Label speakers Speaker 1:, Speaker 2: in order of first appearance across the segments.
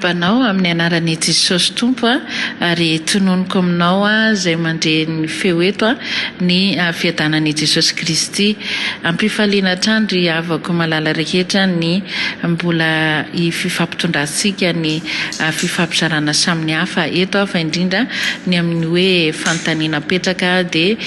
Speaker 1: Panao amin'ny anaran'ny Jesosy Tompo ary tononoko aminao zay mandre ny feo eto ny fiadanan'i Jesosy Kristy ampifaliana trandry avako malala rehetra ny mbola i fifampitondratsika ny fifampizarana samy hafa eto fa indrindra ny amin'ny hoe fanontaniana petraka dia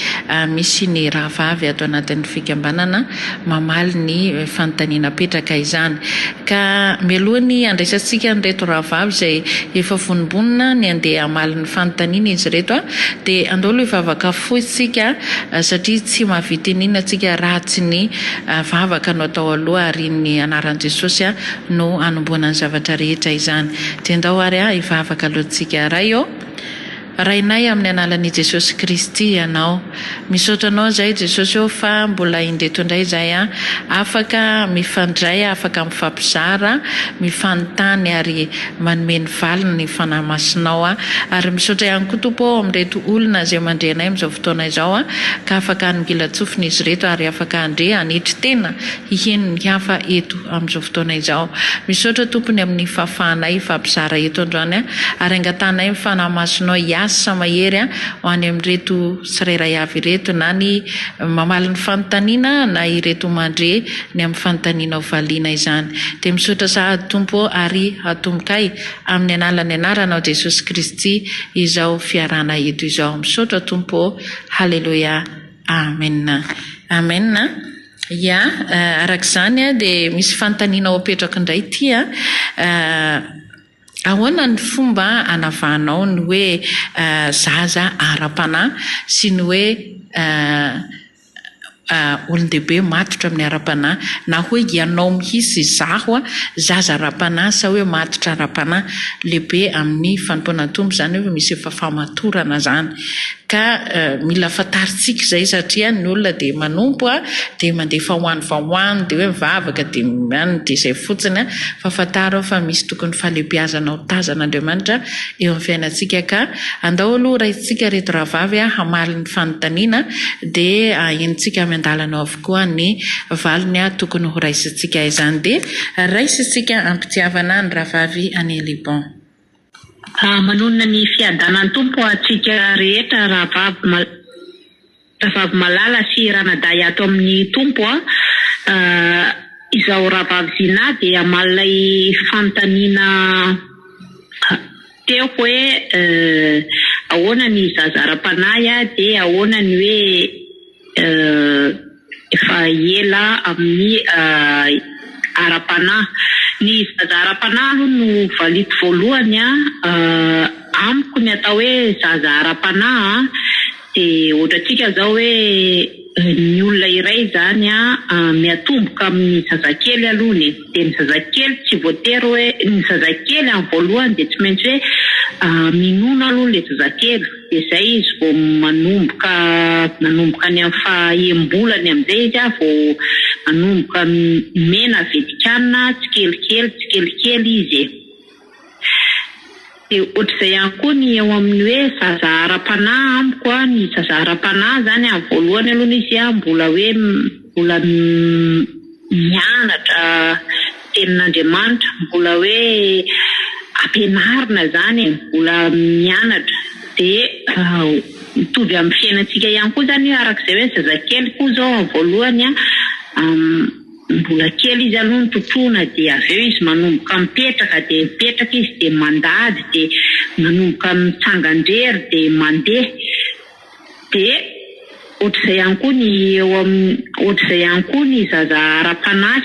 Speaker 1: misy ny rahavavy ato anatin'ny fikambanana mamaly ny fanontaniana petraka izany ka melohany andraisantsika nreto rahavavy zay efa vonimbonina ny andeha amaly ny fanontaniana izy reto dia andolo ivavaka fotsika satria tsy mahavita inona tsika raha tsy ny vavaka no atao aloha ary ny anaran'i Jesosy no anomboana ny zavatra rehetra izany dia andao ary ivavaka alohantsika ray rainay amin'ny analan'i Jesosy Kristy ianao misaotra anao zay Jesosy fa mbola indreto indray zay afaka mifandray afaka mifampizara mifanontany ary manome ny valiny ny fanahy masinao ary misaotra ihany koa Tompo amin'ireto olona zay mandrenay amin'izao fotoana izao ka afaka hanongila tsofiny izy reto ary afaka andre hanetry tena hiheno ny hafa eto amin'izao fotoana izao misaotra Tompony amin'ny fahafahanay fampizara eto androany ary angatanay ny fanahy masinao samahery ho any amin'ireto tsirairay avy ireto na ny mamaly ny fanontaniana na ireto mandre ny amin'ny fanontaniana hovaliana izany dia misaotra sahady Tompo ary atombokay amin'ny analany anaranao Jesosy Kristy izao fiarana eto izao misaotra Tompo haleluya amen amen ya arak'izany dia misy fanontaniana ho apetraka indray ity ahoana ny fomba anavahanao ny hoe zaza aram-panahy sy ny hoe olon-dehibe matotra amin'ny aram-panahy na hoe ianao mihitsy zaho zaza aram-panahy sa hoe matotra aram-panahy lehibe amin'ny fanompoana tombo zany hoe misy efa famatorana zany ka mila fantaritsika zay satria ny olona dia manompo dia mandefa hoany dia hoe mivavaka dia any dia zay fotsiny fa fantaro fa misy tokony fahalehibiazana ho tazan'Andriamanitra eo amin'ny fiainantsika ka andao aloha raisitsika reto rahavavy hamaly ny fanontaniana dia enitsika andalana avokoa ny valiny tokony ho raisitsika izany dia raisitsika ampitiavana ny rahavavy any Liban.
Speaker 2: Manonona ny fiadanan'ny Tompo atsika rehetra rahavavy malala sy ranadahy ato amin'ny Tompo izao rahavavy zina dia amalilay fanontaniana teo hoe ahoana ny zaza aram-panahy dia ahoana ny hoe efa ela amin'ny aram-panahy ny zaza aram-panahy no valiko voalohany amiko ny atao hoe zaza aram-panahy dia ohatratsika zao hoe ny olona iray zany miatomboka amin'ny zazakely alohany dia ny zazakely tsy voatery hoe ny zazakely amin'ny voalohany dia tsy maintsy hoe minono aloha le zazakely dia zay izy vao manomboka ny amin'ny fahem-bolany amin'izay izy vao manomboka mena vetikanina tsikelikely izy dia ohatr'izay ihany koa ny eo amin'ny hoe zaza aram-panahy amiko ny zaza aram-panahy zany amin'ny voalohany aloha izy mbola mianatra tenin'Andriamanitra mbola hoe ampianarina zany mbola mianatra dia mitovy amin'ny fiainantsika ihany koa zany arak'izay hoe zazakely koa zao amin'ny voalohany mbola kely izy aloha ny totoana dia avy eo izy manomboka mipetraka dia mipetraka izy dia mandady dia manomboka mitsangandrery dia mandeha dia ohatr'izay ihany koa ny zaza aram-panahy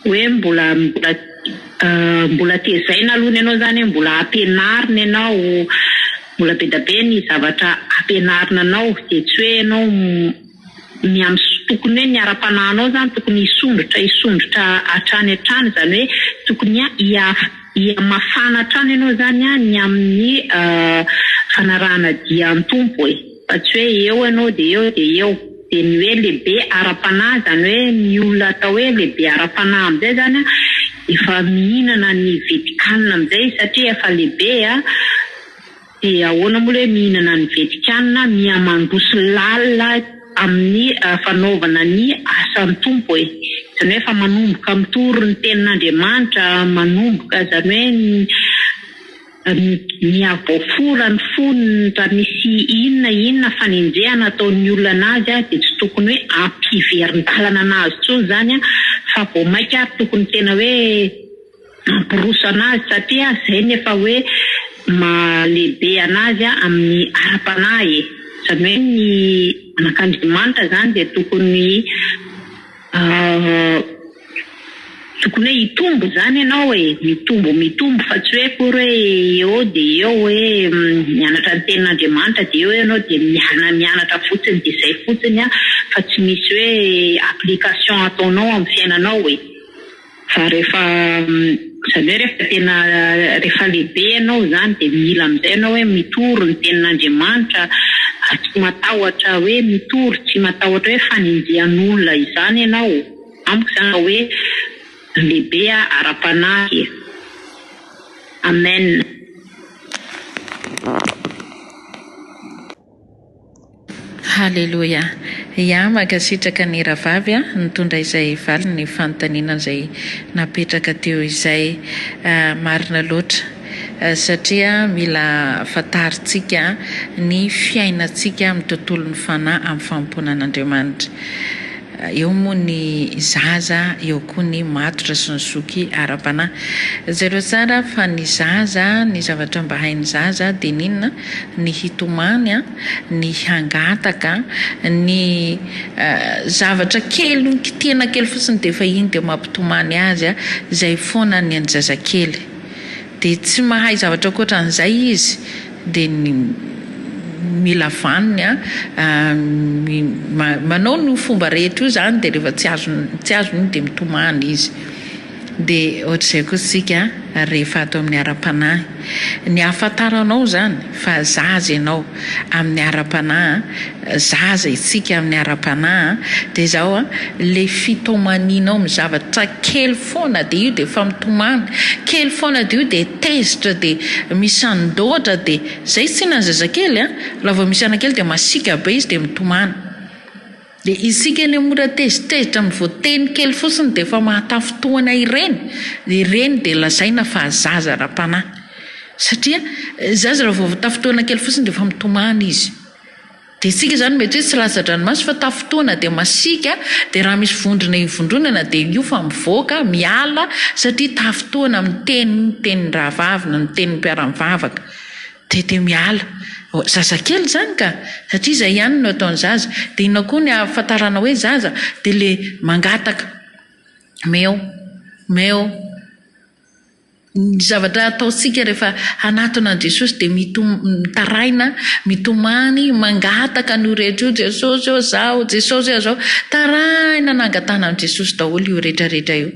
Speaker 2: hoe mbola tezaina aloha ianao zany mbola ampianarina ianao mbola be da be ny zavatra ampianarina anao dia tsy hoe ianao tokony hoe ny aram-panahinao zany tokony hisondrotra hatrany zany hoe tokony hiamafana hatrany ianao zany ny amin'ny fanarahana dian'ny Tompo fa tsy hoe eo ianao dia eo dia ny hoe lehibe aram-panahy zany hoe ny olona atao hoe lehibe aram-panahy amin'izay zany efa mihinana ny vetikanina amin'izay satria efa lehibe dia ahoana moa hoe mihinana ny vetikanina mihamandroso lalina amin'ny fanaovana ny asan'ny Tompo izany hoe fa manomboka mitoro ny tenin'Andriamanitra, manomboka izany hoe miavoafora ny foniny raha misy inona fanenjehana ataon'ny olona anazy dia tsy tokony hoe ampiverin-dalana anazy tsony zany fa vao maika tokony tena hoe ampirosy anazy satria izay nefa hoe lehibe anazy amin'ny aram-panahy izany hoe ny anak'Andriamanitra zany dia tokony hoe hitombo zany ianao hoe mitombo fa tsy hoe kory hoe eo dia eo hoe mianatra ny tenin'Andriamanitra dia eo ianao dia mianatra fotsiny dia izay fotsiny fa tsy misy hoe application ataonao amin'ny fiainanao hoe fa rehefa izany hoe rehefa tena rehefa lehibe ianao zany dia mila amin'izay ianao hoe mitoro ny tenin'Andriamanitra tsy matahotra hoe mitory tsy matahotra hoe fanenjehan'olona izany ianao amiko izany hoe lehibe aram-panahy. Amen.
Speaker 1: Halleluja. Ia, mankasitraka ny ravavy nitondra izay valy ny fanontaniana izay napetraka teo izay marina loatra satria mila fantarintsika ny fiainantsika amin'ny tontolon'ny fanahy amin'ny fanompoana an'Andriamanitra. Eo moa ny zaza, eo koa ny matotra sy ny zoky aram-panahy. Zero tsara fa ny zaza, ny zavatra mba hain'ny zaza dia ninona ny hitomany, ny hangataka, ny zavatra kely tena kely fotsiny dia efa iny dia mampitomany azy izay foana ny an'zazakely. Dia tsy mahay zavatra ankoatran'izay izy dia mila vaniny manao ny fomba rehetra io zany dia rehefa tsy azony dia mitomany izy. Dia ohatr'izay koa sika rehefa atao amin'ny aram-panahy ny ahafantaranao zany fa zaza ianao amin'ny aram-panahy, zaza isika amin'ny aram-panahy dia zao le fitomanianao amin'ny zavatra kely foana dia io dia efa mitomany, kely foana dia io dia tezitra dia misy andoatra dia zay tsy na zazakely laha vao misy anakely dia masika be izy dia mitomany. Dia isika ny mora tezitezitra amin'ny voateny kely fotsiny dia efa mahatafotoana ireny dia lazaina fa zaza aram-panahy satria zaza raha vao tafotoana kely fotsiny dia efa mitomany izy. Dia isika zany mety hoe tsy lasa-dranomasy fa tafotoana dia masika dia raha misy vondrona ivondronana dia io fa mivoaka miala satria tafotoana amin'ny teny rahavavina ny teny mpiara-mivavaka dia miala. Zazakely zany ka satria izay ihany no ataon'ny zaza. Dia ina koa ny ahafantarana hoe zaza dia le mangataka meo ny zavatra ataontsika rehefa hanatona an' Jesosy dia mitaraina mitomany mangataka ny rehetra io Jesosy eo zao Jesosy eo zao taraina nangatana an' Jesosy daholo io rehetrarehetra io.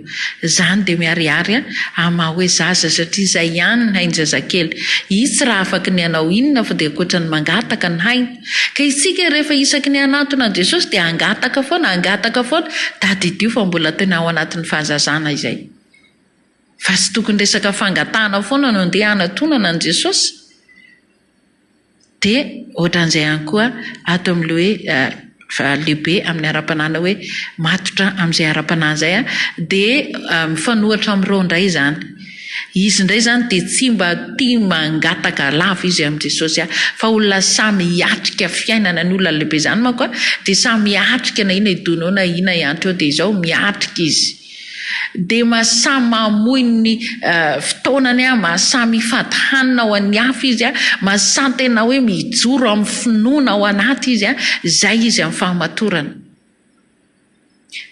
Speaker 1: Zany dia miariary ama hoe zaza satria izay ihany ny hainy zazakely. Izy tsy raha afaka ny hanao inona fa dia ankoatra ny mangataka ny hainy. Ka isika rehefa isaky ny hanatona an' Jesosy dia angataka foana tadidio fa mbola tena ao anatin'ny fahazazana izay. Fa tsy tokony resaka fangatana foana no andeha hanatonana an' Jesosy. Dia ohatran'izay ihany koa ato amin'ilay hoe lehibe amin'ny aram-panahy hoe matotra amin'izay aram-panahy izay dia mifanohatra amin'ireo indray zany. Izy indray zany dia tsy mba tia mangataka lava izy amin'i Jesosy fa olona samy hiatrika fiainana ny olona lehibe zany manko dia samy hiatrika na ina idono na ina iantro eo dia izao miatrika izy. Dia mahasamy mamoy ny fotoanany mahasamy fady hanina ao an'ny hafa izy mahasamy tena hoe mijoro amin'ny finoana ao anaty izy izay izy amin'ny fahamatorana.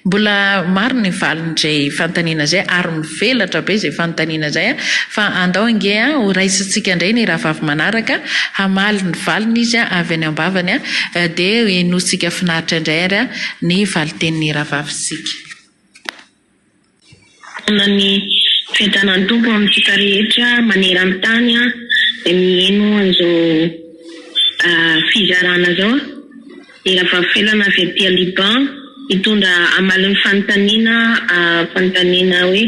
Speaker 1: Mbola maro ny valin'izay fanontaniana izay ary mivelatra be izay fanontaniana izay fa andao inge ho raisintsika indray ny rahavavy manaraka hamaly ny valiny izy avy any ambavany dia enotsika finaritra indray ary ny valiten'ny rahavavitsika.
Speaker 2: Ny fiadanan'ny tompo amintsika rehetra maneran-tany dia mihaino an'izao fizarana zao dia rahavavy avy aty Liban mitondra amalin'ny fanontaniana hoe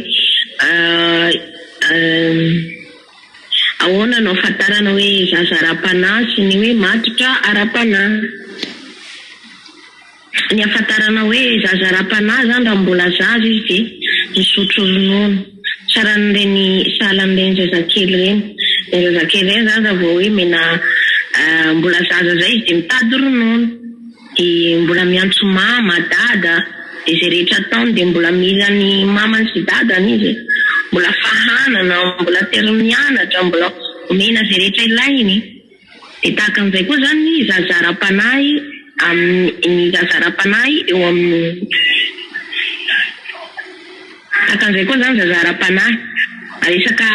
Speaker 2: ahoana no ahafantarana hoe zaza aram-panahy sy ny hoe matotra aram-panahy. ny afantarana hoe zaza aram-panahy zany raha mbola zaza izy dia misotro ronono tsara n'ireny sahalan'ireny zazakely ireny. Ny zazakely ireny zany raha vao hoe mena mbola zaza zay izy dia mitady ronono, dia mbola miantso mama dada, dia izay rehetra ataony dia mbola mila ny mamany sy dadany izy, mbola fahanana, mbola tery mianatra, mbola omena izay rehetra ilainy. Dia tahaka an'izay koa zany ny zaza aram-panahy, ny zaza aram-panahy eo amin'ny tahaka an'izay koa zany zaza aram-panahy resaka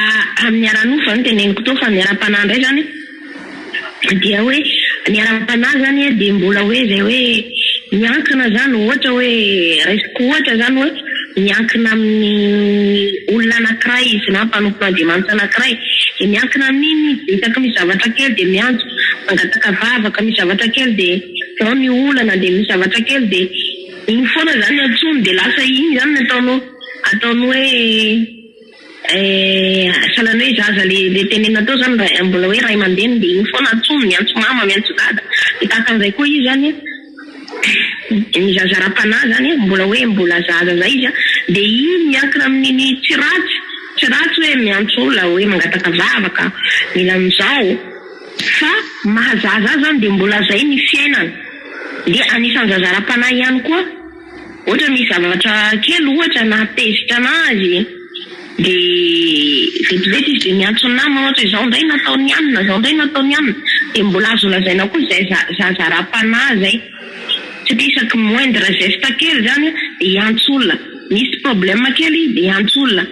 Speaker 2: amin'ny ara-nofa ny teneniko teo fa ny aram-panahy indray zany dia hoe ny aram-panahy zany dia mbola hoe zay hoe miankina zany, ohatra hoe resaka ohatra zany hoe miankina amin'ny olona anankiray izy na mpanompon'Andriamanitra anankiray, dia miankina amin'iny, hitaka misy zavatra kely dia miantso, mangataka vavaka misy zavatra kely dia tao ny olana, dia misy zavatra kely dia iny foana zany antsony, dia lasa iny zany ataony hoe sahalan'ny hoe zaza le tenena tao zany mbola hoe ray aman-dreny, dia iny foana antsony, miantso mama miantso dada. Dia tahaka an'izay koa izy zany ny zaza aram-panahy zany mbola zaza zay izy dia iny miankina amin'iny tsy ratsy hoe miantso olona hoe mangataka vavaka mila amin'izao, fa mahazaza zany dia mbola zay ny fiainana. Dia anisan'ny zaza aram-panahy ihany koa ohatra misy zavatra kely ohatra na tezitra anazy dia vetivety izy dia miantso namana ohatra izao indray nataony amina, izao indray nataony amina, dia mbola azo lazaina koa izay zaza aram-panahy zay. Satria isaky moindre geste kely zany dia iantso olona, misy problème kely dia iantso olona,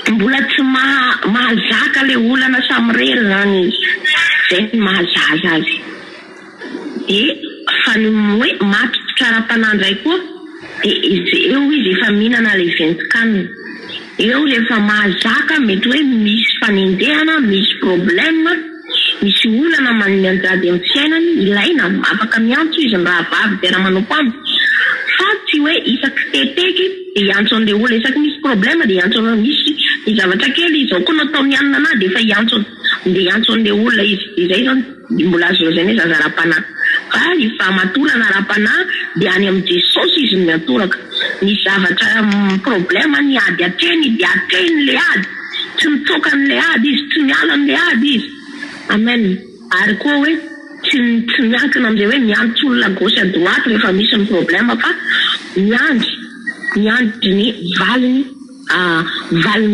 Speaker 2: mbola tsy mahazaka le olana samirery zany izy, zay ny mahazaza azy. Dia fa ny hoe matotra aram-panahy indray koa dia eo izy efa mihinana le ventin-kanina, eo rehefa mahazaka mety hoe misy fanendehana, misy problème, misy olana manyanjady amin'ny fiainany, ilaina afaka miantso izy raha vavy dia raha manompo aminy, fa tsy hoe isaky teteky dia iantso an'ilay olona, isaky misy problème dia iantso misy ny zavatra kely izao koa nataony anina ana dia efa iantso an'ilay olona izy. Izay zany mbola azo lazaina hoe zaza aram-panahy. Fa efa matorana aram-panahy dia any amin'ny Jesosy izy miatoraka. Ny zavatra problème ny ady atreny dia atreny le ady, tsy mitsoka an'ilay ady izy, tsy miala an'ilay ady izy. Amen. Ary koa hoe tsy miankina amin'izay hoe miantso olona gauche à droite rehefa misy ny problème, fa miandry ny valiny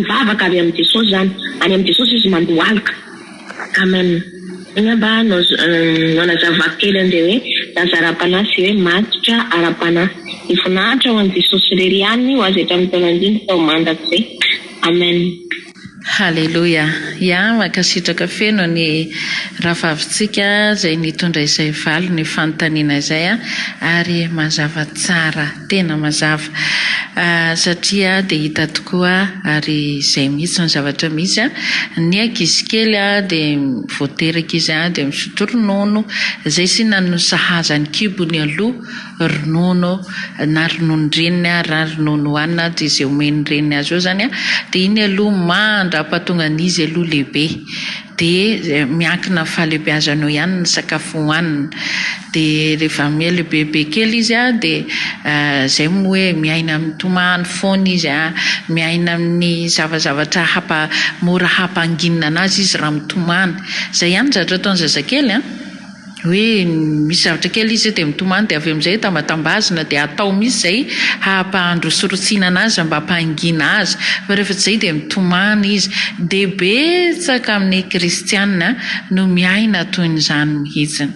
Speaker 2: vavaka avy amin'ny Jesosy zany, any amin'ny Jesosy izy mandohalika. Amen. Iny mba manazava kely an'izay hoe zaza aram-panahy sy hoe matotra aram-panahy. Ifinahitra ho an'i Jesosy irery ihany ho azy hatramin'ny taona andiny tao mandrak'izay. Amen.
Speaker 1: Haleluya. Ya makasitraka feno ny rahavavitsika izay nitondra izay valo ny fanontaniana izay ary mazava tsara, tena mazava. Satria dia hita tokoa ary izay mihitsy ny zavatra misy ny ankizy kely dia voateraka izy dia misotro ronono, izay sina no sahazany kibony aloha ronono na rononon-dreniny raha ronono hohanina dia izay omeny reniny azy eo zany dia iny aloha mandrapatonga an'izy aloha lehibe, dia miankina fahalehibeazanao ihany ny sakafo hohanina. Dia rehefa mialehibe kely izy dia zay moa hoe miaina amin'ny tomany foana izy miaina amin'ny zavazavatra mora hampanginina anazy izy raha mitomany. Zay ihany zavatra ataony zazakely hoe misy zavatra kely izy dia mitomany dia avy amin'izay tambatambazina dia atao misy zay hampahandrosorotsiana anazy mba hampangina azy, fa rehefa tsy zay dia mitomany izy. Dia betsaka amin'ny kristianina no miaina toy n'izany mihitsiny,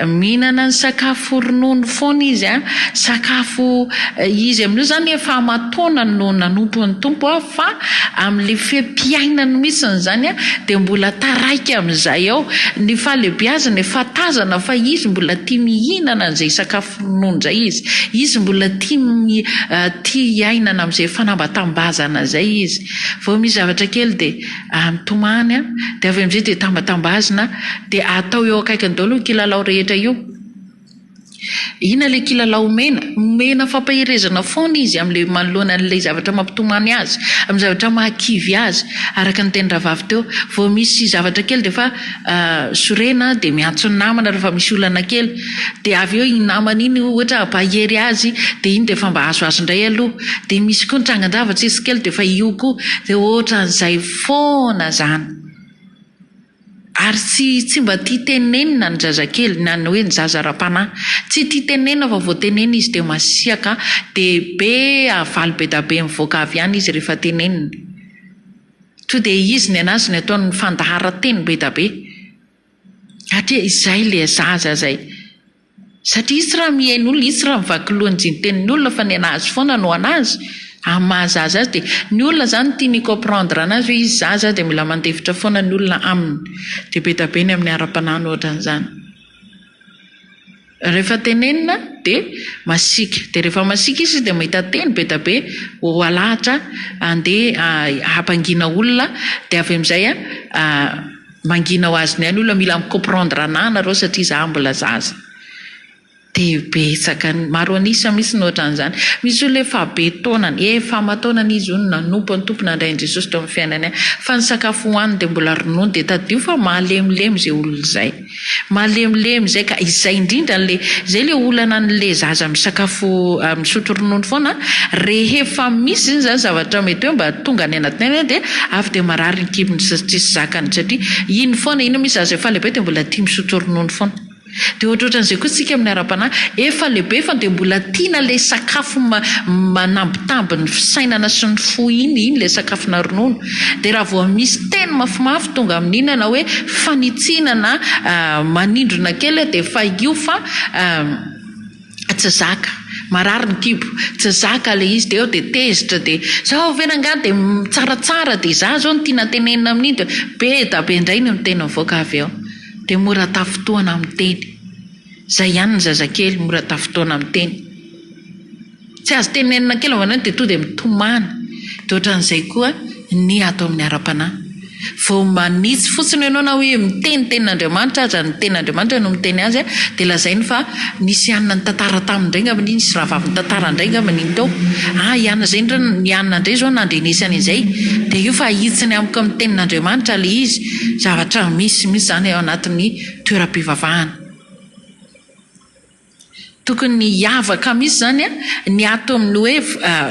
Speaker 1: mihinana ny sakafo ronono foana izy sakafo izy amin'io zany efa amatona no nanompo ny tompo fa amin'le fempiainany mihitsiny zany dia mbola taraika amin'izay ao ny fahalehibeazana efa tazana fa izy mbola tia mihinana an'izay sakafo ronono zay izy mbola tia hiainana amin'izay fanambatambazana zay izy. Vao misy zavatra kely dia mitomany dia avy amin'izay dia tambatambazina dia atao eo akaikiny daholo kilalao rehetra io ina le kilalao mena fampahirezana foana izy amin'le manoloana an'ilay zavatra mampitomany azy amin'ny zavatra mahakivy azy araka ny tendravavy teo vao misy zavatra kely dia fa sorena dia miantso ny namana rehefa misy olana kely dia avy eo iny namana iny ohatra ampahery azy dia iny dia fa mba azoazo indray aloha dia misy koa ny trangan-javatra izy kely dia fa io koa dia ohatran'izay foana zany ary tsy mba tia tenenina ny zazakely na ny hoe ny zaza aram-panahy tsy tia tenenina fa vao tenenina izy dia masiaka dia be avaly be da be mivoaka avy ihany izy rehefa tenenina to dia izy ny anazy ny ataony fandaharan-teny be da be satria izay le zaza zay satria izy raha mihain'olona izy raha mivaky lohany jiny tenin'ny olona fa ny anazy foana no anazy amin'ny mahazaza azy dia ny olona zany tia ny comprendre anazy hoe izy zaza dia mila mandefitra foana ny olona aminy dia be da be ny amin'ny aram-panahy ny ohatran'izany rehefa tenenina dia masika dia rehefa masika izy dia mahita teny be da be ho alahatra andeha hampangina olona dia avy amin'izay mangina ho azy ny any olona mila micomprendre anahy nareo satria za mbola zaza dia betsaka maro anisa misy ny ohatran'izany misy olona efa be taonany efa mataonany izy ony nanompo ny tompona andrain Jesosy teo amin'ny fiainany fa ny sakafo hohaniny dia mbola ronono dia tadio fa mahalemilemy zay olona izay mahalemilemy zay ka izay indrindra n'le zay le olana n'le zaza misakafo misotro ronono foana rehefa misy iny zany zavatra mety hoe mba tonga ny anatin'ny dia avy dia marary ny kibony satria sy zakany satria iny foana iny misy zaza efa lehibe dia mbola tia misotro ronono foana dia ohatrohatran'izay koa tsika amin'ny aram-panahy efa lehibe fa dia mbola tiana le sakafo manambitamby ny fisainana sy ny fo iny le sakafo na ronono dia raha vao misy teny mafimafy tonga amin'inana hoe fanitsinana manindrona kely dia fa io fa tsy zaka marary ny kibo tsy zaka le izy dia eo dia tezitra dia zao venanga dia tsaratsara dia za zao ny tiana tenenina amin'iny dia be da be indray ny mitena mivoaka avy eo dia mora tafotoana amin'ny teny zay ihany ny zazakely mora tafotoana amin'ny teny tsy azo tenenina kely vanao dia to dia mitomana dia ohatran'izay koa ny ato amin'ny aram-panahy vao manitsy fotsiny ianao na hoe miteny tenin'Andriamanitra aza ny tenin'Andriamanitra no miteny azy dia lazainy fa nisy anina ny tantara tamindray ngamba nisy raha vavy ny tantara indray ngamba niny teo ianina zay ndra ny anina indray zao nandrenesany izay dia io fa hitsiny amiko amin'ny tenin'Andriamanitra le izy zavatra misy zany ao anatin'ny toeram-pivavahana tokony hiavaka misy zany ny ato amin'ny hoe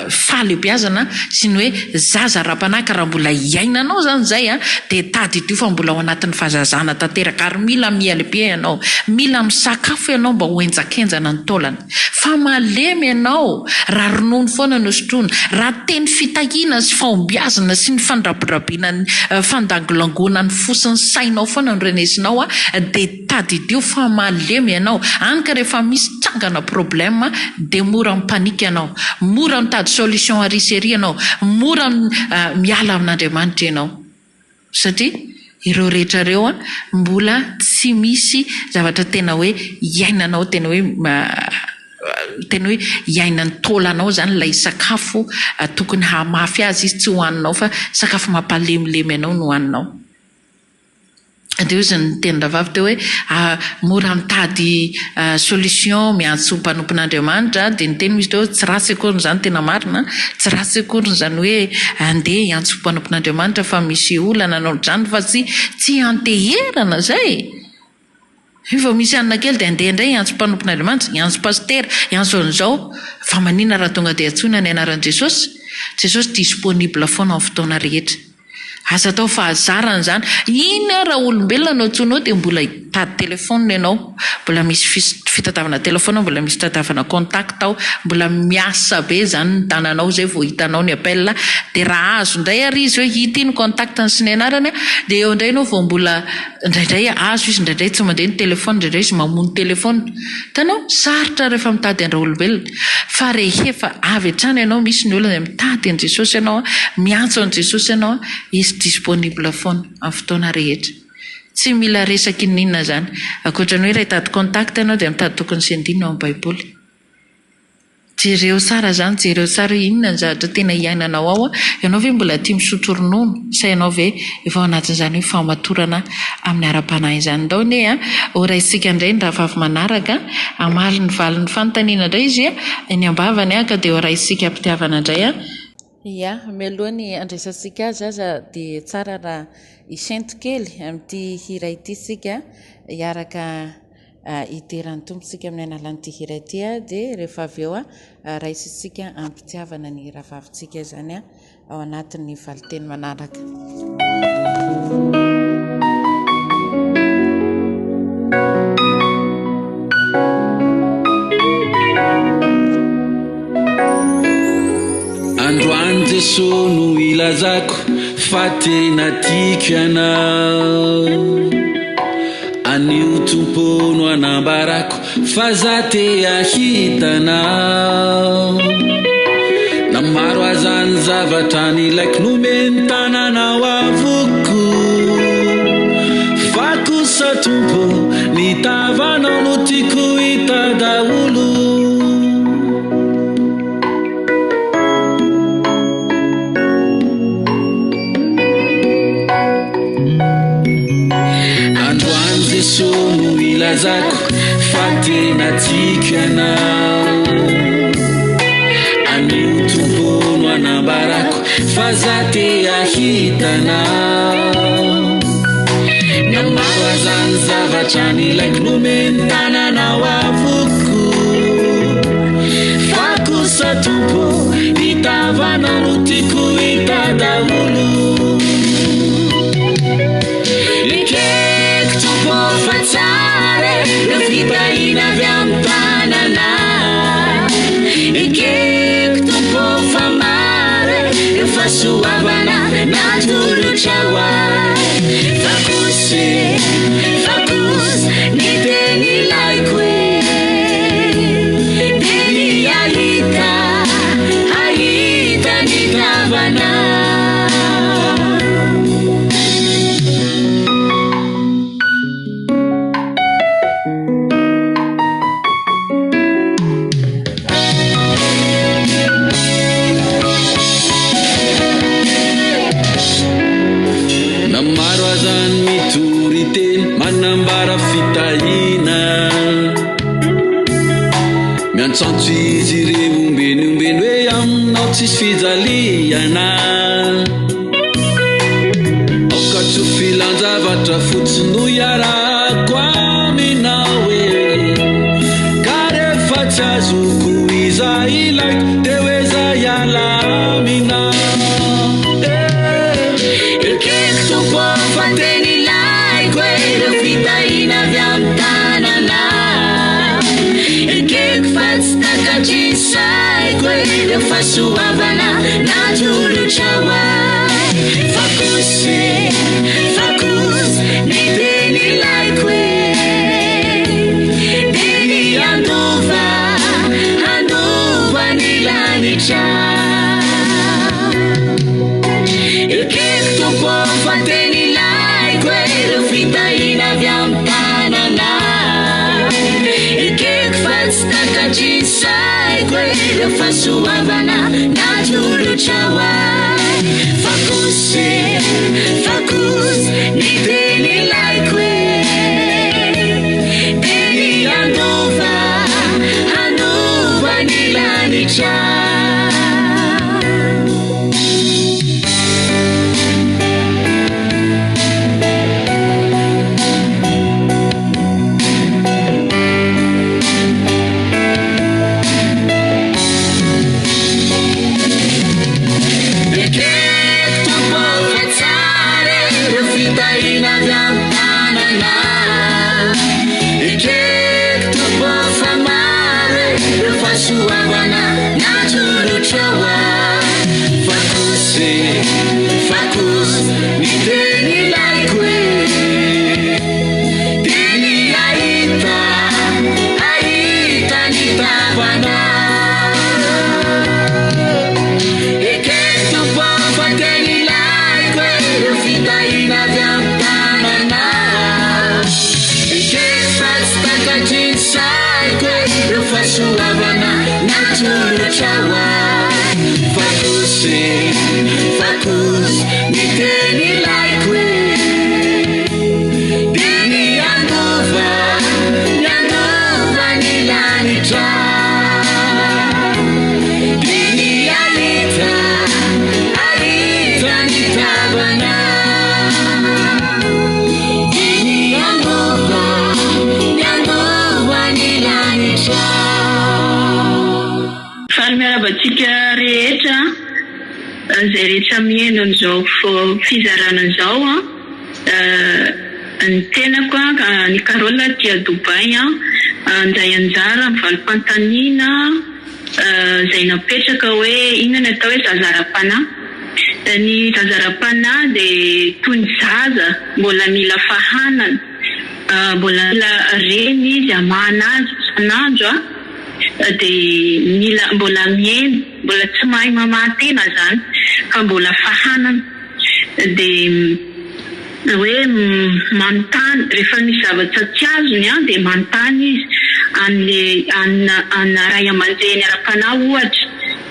Speaker 1: fahalehibiazana sy ny hoe zaza aram-panahy ka raha mbola iainanao zany zay dia tady dio fa mbola ao anatin'ny fahazazana tanteraka ary mila mialehibe ianao mila misakafo ianao mba ho enjakenjana ny taolana fa malemy ianao raha ronono foana no sotroina raha teny fitahiana sy fahombiazana sy ny fandrabirabiana fandangolangona ny fosiny sainao foana no renesinao dia tady dio fa malemy ianao any ka rehefa misy na problème dia mora mipanika ianao mora mitady solution arisery ianao mora miala amin'Andriamanitra ianao satria ireo rehetra ireo mbola tsy misy zavatra tena hoe iainanao tena hoe iainany taolanao zany ilay sakafo tokony hamafy azy izy tsy hohaninao fa sakafo mampalemilemy ianao no hohaninao dia ozy ny tenin-davavy teo hoe mora mitady solution miantso mpanompon'Andriamanitra dia ny teny misy teo tsy ratsy akory zany tena marina tsy ratsy akory zany hoe andeha hiantso mpanompon'Andriamanitra fa misy olana anao zany fa tsy anteherana zay fa misy anina kely dia andeha indray hiantso mpanompon'Andriamanitra hiantso paster hiantso an'izao fa manina raha tonga dia antsoina ny anaran'i Jesosy disponible foana amin'ny fotoana rehetra asa tao fahazarana zany ina raha olombelona no antsoinao dia mbola hitady telefona ianao mbola misy fitadiavana telefona mbola misy fitadiavana contact ao mbola miasa be zany ny tananao zay vao hitanao ny appel dia raha azo indray ary izy hoe hita iny contactany sy ny anarany dia eo indray anao vao mbola indraindray azo izy indraindray tsy mandeha ny telefona indraindray izy mamono telefona tanao sarotra rehefa mitady andra olombelona fa rehefa avy hatrany ianao misy ny olona mitady an' Jesosy ianao miantso an' Jesosy ianao izy disponible foana amin'ny fotoana rehetra tsy mila resaky ninona zany ankoatrany hoe raha hitady contact ianao dia mitady tokony sy andinina ao amin'ny baiboly jereo sara zany jereo sara inona ny zavatra tena iainanao ao ianao ve mbola tia misotro ronono sa ianao ve efa ao anatin'izany hoe famatorana amin'ny aram-panahy izany dao ne ora isika indray ny rahavavy manaraka amaly ny valin'ny fanontaniana indray izy ny ambavany ka dia ora isika mpitiavana indray ia mialohany andraisantsika Zaza dia tsara raha isento kely amin'ity hira ity sika hiaraka iteran'ny tompontsika amin'ny analan'ity hira ity dia rehefa avy eo raisitsika ampitiavana ny rahavavitsika izany ao anatin'ny valiteny manaraka.
Speaker 3: Androany Jesosy no ilazako fa tena tiako ianao, anio tompono anambarako fa za te ahitanao, na maro azany zavatra nilaiko nomeny tananao avoko, fa kosa tompo nitavanao no tiako hita daholo. Sono ilazako fa tena tiako ianao, anio tompono anambarako fa za te ahitanao, na maro azany zavatra nilaiko nomeny tananao avoko, fa kosa tompo nitavanao no tiako hita daholo. Fatsare rafitaina avy amin'ny tanana, ekeko tompo fa mare efa soavana natolotra hoahy, fakosy ny teny ilaiko dia ny ahita ny tavana. Manambara fitahina miantsantso izy ire ombeny hoe aminao tsisy fijaliana, aokatso filanjavatra fotsiny no iarako aminao ka rehefa tsy azoko iza ilaiko dia hoe za iala aminao. Ekeko tompo fa teny ilaiko fitahina avy amin'ny tanana, ekeko fa tsy takatrisaiko rehefa soavana natolotra hoahy, fakosy ny teny ilaiko dia ny andova ny lanitra. Ekeko tompo fa teny ilaiko fitahina avy amin'ny tanana, ekeko fa tsy takatrisaiko rehefa soavana natolotra hoahy, fakosy ny teny ilaiko dia ny andova ny lanitra. Suavana natolotra hoahy, fakosy ny teny ilaiko dia ny ahita ny tavana. Ekeko tompo fa teny ilaiko fitahina avy amin'ny tanana, ekeko fa tsy takatrisaiko rehefa soavana natolotra
Speaker 2: amin'izao fizarana izao ny tenako ny Karola dia Dubai anjay anjara mivalim-pantanina izay napetraka hoe inona atao hoe Zaza aram-panahy. Ny Zaza aram-panahy dia toy ny zaza mbola mila fahanana, mbola mila reny izy amahana azy isan'andro dia mbola miaina, mbola tsy mahay mamatena zany fa mbola fahanana dia hoe manontany rehefa misy zavatra tsy azony dia manontany izy an'ny ray aman-dreny aram-panahy ohatra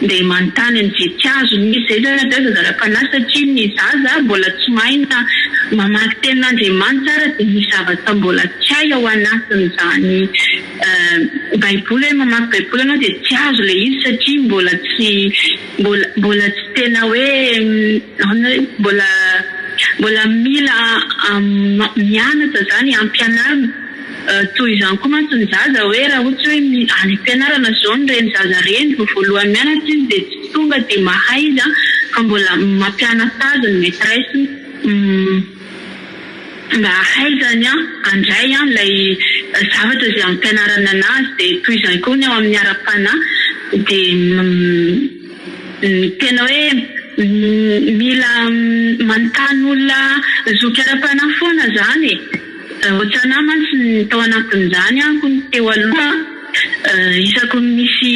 Speaker 2: dia manontany an'izay tsy azony izy. Zay zany atao Zaza aram-panahy satria ny zaza mbola tsy mahay na mamaky tenin'Andriamanitra dia misy zavatra mbola tsy hay ao anatin'izany baiboly. Hoe mamaky baiboly ianao dia tsy azo ilay izy satria mbola tsy tena hoe mbola mila mianatra zany ampianarina. Toy izany koa mantsy ny zaza hoe raha ohatra hoe any ampianarana zao ny reny zaza reny voalohany mianatra izy dia tsy tonga dia mahay izy fa mbola mampianatra azy ny maîtresse mba hahaizany andray ilay zavatra izay ampianarana anazy. Dia toy izany koa ny ao amin'ny aram-panahy dia tena hoe mila manontany olona zoky aram-panahy foana zany. Ohatrana mantsy ny tao anatin'izany ko ny teo aloha isako misy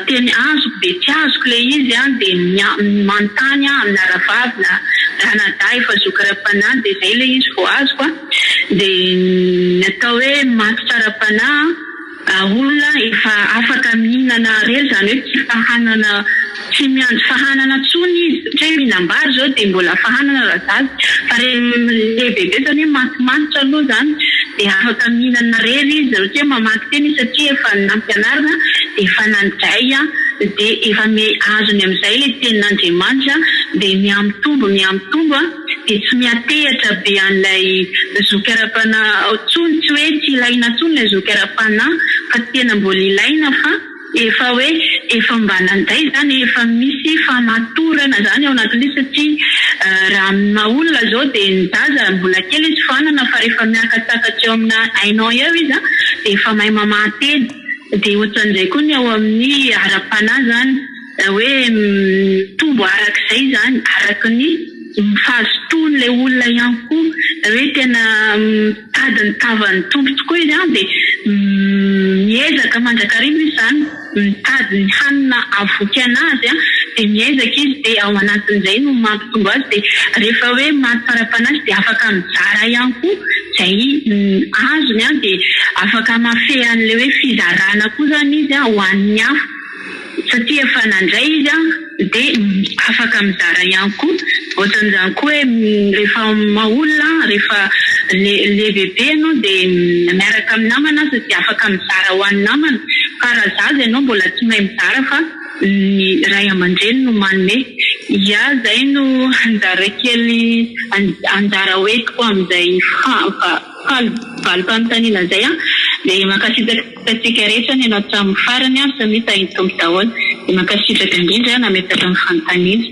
Speaker 2: teny azoko dia tsy azoko ilay izy dia manontany amin'ny aravavy na ranadahy efa zoky aram-panahy dia izay ilay izy vao azoko dia natao hoe matotra aram-panahy olona efa afaka mihinana rery zany hoe tsy fahanana tsy miandry fahanana tsony izy satria mihinam-bary zao dia mbola fahanana razazy fa lehibe zany hoe matimanitra aloha zany dia afaka mihinana rery izy satria mamaky teny satria efa nampianarina dia efa nandray dia efa azony amin'izay ilay tenin'Andriamanitra dia miamitombo dia tsy miatehatra be an'ilay zoky aram-panahy tsony, tsy hoe tsy ilaina tsony ilay zoky aram-panahy fa tena mbola ilaina fa efa mba nandray zany efa misy famatorana zany ao anatin'izy satria raha amina olona zao dia ny zaza mbola kely izy fanana fa rehefa miakatsakatra eo amina hainao eo izy dia efa mahay mamateny. Dia ohatran'izay koa ny ao amin'ny aram-panahy zany hoe tombo arak'izay zany araky ny mifahazotoan'ilay olona ihany koa hoe tena mitady ny tavan'ny tombo tokoa izy dia miezaka mandrakariva izy zany mitady ny hanina avoky anazy dia miezaka izy dia ao anatin'izay no mampitombo azy. Dia rehefa hoe maty fara-panazy dia afaka mizara ihany koa izay azony dia afaka mafehy an'ilay hoe fizarana koa zany izy ho an'ny hafa satria efa nandray izy dia afaka mizara ihany koa. Ohatran'izany koa hoe rehefa maolona rehefa lehibe ianao dia miaraka amin'ny namana azy dia afaka mizara ho an'ny namana fa raha zaza ianao mbola tsy mahay mizara fa ny ray aman-dreny no manome. Zay no anjara kely anjara hoentiko amin'izay valim-panontaniana zay dia mankasitraka rehetra ny ianao hatramin'ny farany samita hitombo daholo dia mankasitraka indrindra nametaka amin'ny fanontaniana.